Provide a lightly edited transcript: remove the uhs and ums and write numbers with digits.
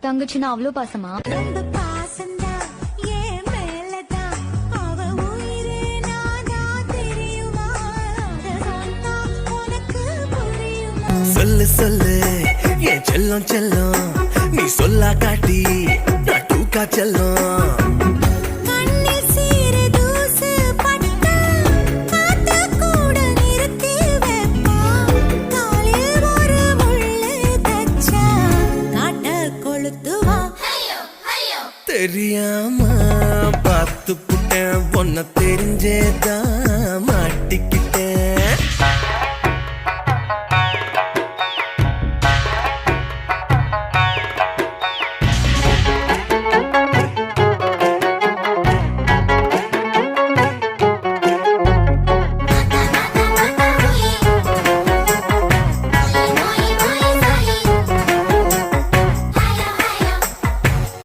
தங்கச்சினா அவ்வளோ பாசமா? சொல்லு சொல்லு என் செல்லம் செல்லம், நீ சொல்லா காட்டி நான் தூக்கா செல்லம். தெரியாம பார்த்து புட்டேன் பொண்ண தெரிஞ்சேதான் மாட்டிக்கிட்ட